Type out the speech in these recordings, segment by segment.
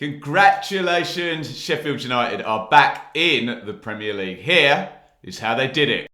Congratulations, Sheffield United are back in the Premier League. Here is how they did it.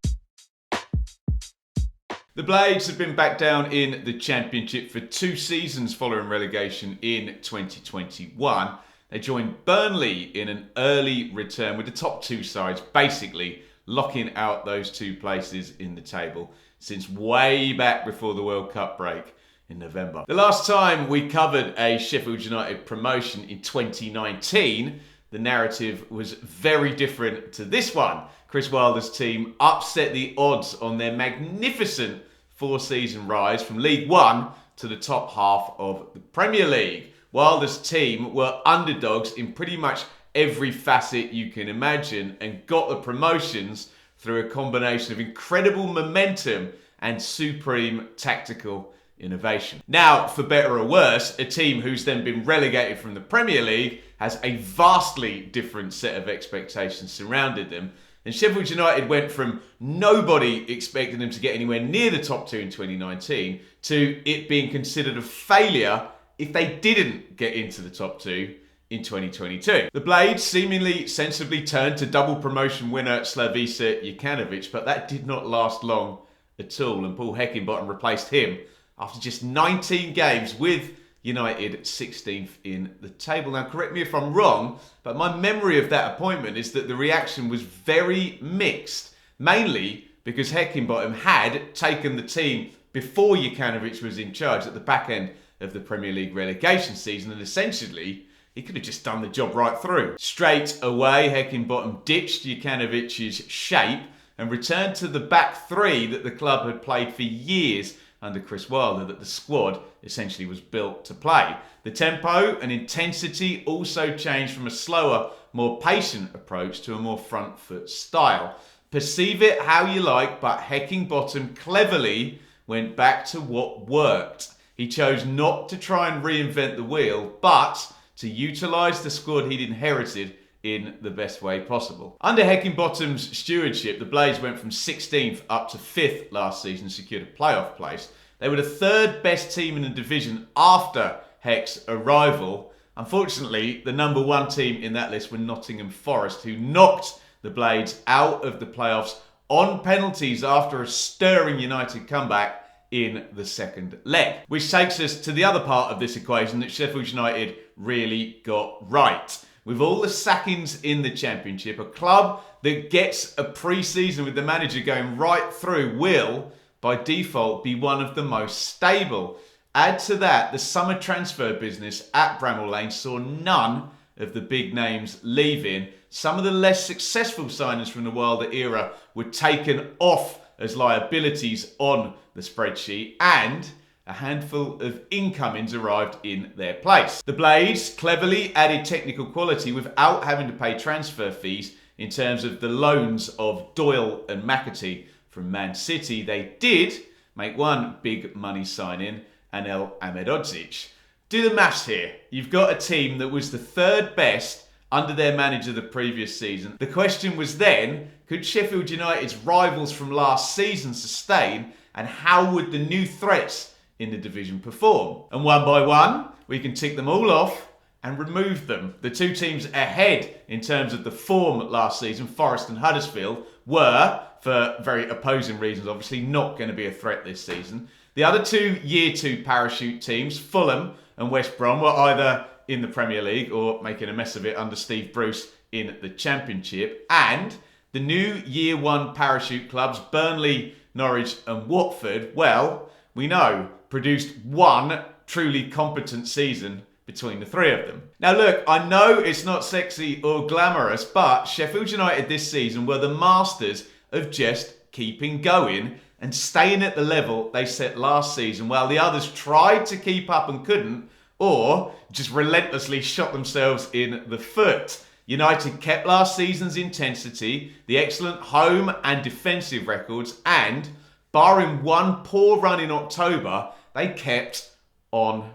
The Blades have been back down in the Championship for 2 seasons following relegation in 2021. They joined Burnley in an early return with the top 2 sides basically locking out those 2 places in the table since way back before the World Cup break in November. The last time we covered a Sheffield United promotion in 2019, the narrative was very different to this one. Chris Wilder's team upset the odds on their magnificent 4-season rise from League One to the top half of the Premier League. Wilder's team were underdogs in pretty much every facet you can imagine and got the promotions through a combination of incredible momentum and supreme tactical innovation. Now, for better or worse, a team who's then been relegated from the Premier League has a vastly different set of expectations surrounded them. And Sheffield United went from nobody expecting them to get anywhere near the top 2 in 2019 to it being considered a failure if they didn't get into the top 2 in 2022. The Blades seemingly sensibly turned to double promotion winner Slavisa Jokanovic, but that did not last long at all, and Paul Heckingbottom replaced him after just 19 games with United 16th in the table. Now, correct me if I'm wrong, but my memory of that appointment is that the reaction was very mixed, mainly because Heckingbottom had taken the team before Jokanovic was in charge at the back end of the Premier League relegation season, and essentially he could have just done the job right through. Straight away, Heckingbottom ditched Jokanovic's shape and returned to the back 3 that the club had played for years under Chris Wilder, that the squad essentially was built to play. The tempo and intensity also changed from a slower, more patient approach to a more front foot style. Perceive it how you like, but Heckingbottom cleverly went back to what worked. He chose not to try and reinvent the wheel, but to utilise the squad he'd inherited in the best way possible. Under Heckingbottom's stewardship, the Blades went from 16th up to 5th last season, secured a playoff place. They were the 3rd best team in the division after Heck's arrival. Unfortunately, the number 1 team in that list were Nottingham Forest, who knocked the Blades out of the playoffs on penalties after a stirring United comeback in the second leg. Which takes us to the other part of this equation that Sheffield United really got right. With all the sackings in the Championship, a club that gets a pre-season with the manager going right through will, by default, be one of the most stable. Add to that, the summer transfer business at Bramall Lane saw none of the big names leaving. Some of the less successful signings from the Wilder era were taken off as liabilities on the spreadsheet, and a handful of incomings arrived in their place. The Blades cleverly added technical quality without having to pay transfer fees in terms of the loans of Doyle and McAtee from Man City. They did make one big money signing, Anel Ahmedodzic. Do the maths here. You've got a team that was the 3rd best under their manager the previous season. The question was then, could Sheffield United's rivals from last season sustain, and how would the new threats in the division perform? And one by one, we can tick them all off and remove them. The 2 teams ahead in terms of the form last season, Forest and Huddersfield, were, for very opposing reasons obviously, not going to be a threat this season. The other 2 Year 2 parachute teams, Fulham and West Brom, were either in the Premier League or making a mess of it under Steve Bruce in the Championship. And the new Year 1 parachute clubs, Burnley, Norwich and Watford, well, we know, produced one truly competent season between the 3 of them. Now look, I know it's not sexy or glamorous, but Sheffield United this season were the masters of just keeping going and staying at the level they set last season, while the others tried to keep up and couldn't, or just relentlessly shot themselves in the foot. United kept last season's intensity, the excellent home and defensive records, and, barring one poor run in October, they kept on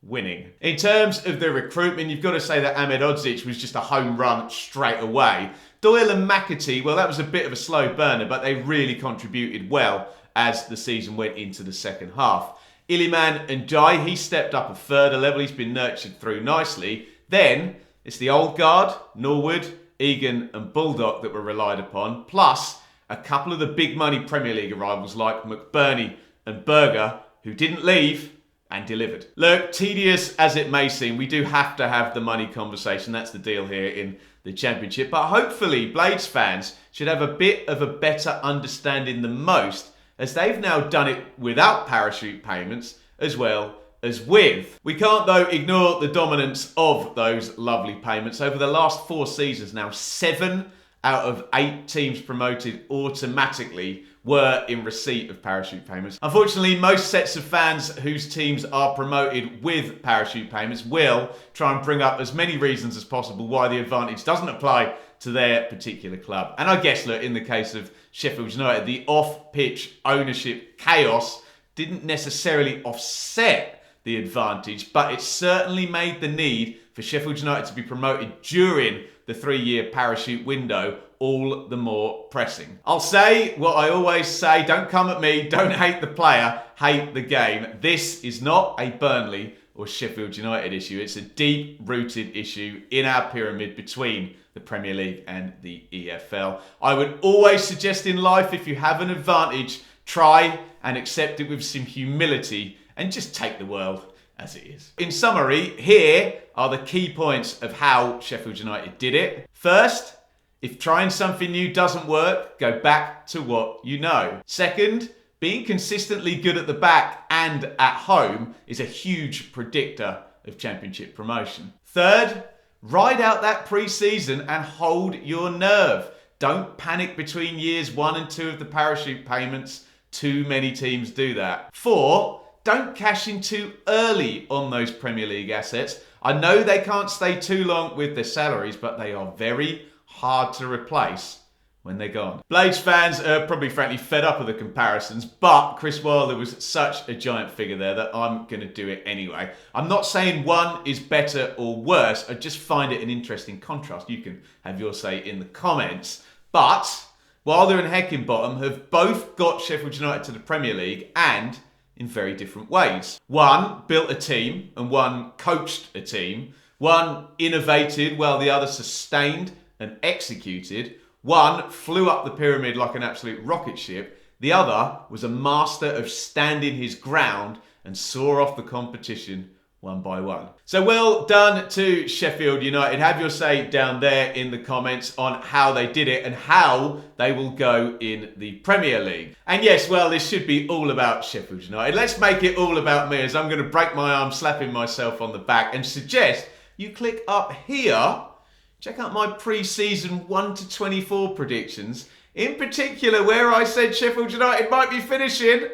winning. In terms of the recruitment, you've got to say that Ahmedodzic was just a home run straight away. Doyle and McAtee, well, that was a bit of a slow burner, but they really contributed well as the season went into the second half. Iliman and Jai, he stepped up a further level. He's been nurtured through nicely. Then it's the old guard, Norwood, Egan and Baldock that were relied upon, plus a couple of the big money Premier League arrivals like McBurney and Berger, who didn't leave and delivered. Look, tedious as it may seem, we do have to have the money conversation. That's the deal here in the Championship. But hopefully Blades fans should have a bit of a better understanding than most, as they've now done it without parachute payments as well as with. We can't, though, ignore the dominance of those lovely payments. Over the last 4 seasons now, 7 out of 8 teams promoted automatically were in receipt of parachute payments. Unfortunately, most sets of fans whose teams are promoted with parachute payments will try and bring up as many reasons as possible why the advantage doesn't apply to their particular club. And I guess, look, in the case of Sheffield United, the off-pitch ownership chaos didn't necessarily offset the advantage, but it certainly made the need for Sheffield United to be promoted during the 3-year parachute window all the more pressing. I'll say what I always say, don't come at me, don't hate the player, hate the game. This is not a Burnley or Sheffield United issue. It's a deep-rooted issue in our pyramid between the Premier League and the EFL. I would always suggest in life, if you have an advantage, try and accept it with some humility and just take the world as it is. In summary, here are the key points of how Sheffield United did it. First, if trying something new doesn't work, go back to what you know. Second, being consistently good at the back and at home is a huge predictor of Championship promotion. Third, ride out that pre-season and hold your nerve. Don't panic between years 1 and 2 of the parachute payments. Too many teams do that. 4, don't cash in too early on those Premier League assets. I know they can't stay too long with their salaries, but they are very hard to replace when they're gone. Blades fans are probably frankly fed up of the comparisons, but Chris Wilder was such a giant figure there that I'm going to do it anyway. I'm not saying one is better or worse, I just find it an interesting contrast. You can have your say in the comments. But Wilder and Heckingbottom have both got Sheffield United to the Premier League, and in very different ways. One built a team and one coached a team. One innovated while the other sustained and executed. One flew up the pyramid like an absolute rocket ship. The other was a master of standing his ground and saw off the competition one by one. So well done to Sheffield United. Have your say down there in the comments on how they did it and how they will go in the Premier League. And yes, well, this should be all about Sheffield United. Let's make it all about me, as I'm going to break my arm slapping myself on the back and suggest you click up here, check out my pre-season 1 to 24 predictions, in particular where I said Sheffield United might be finishing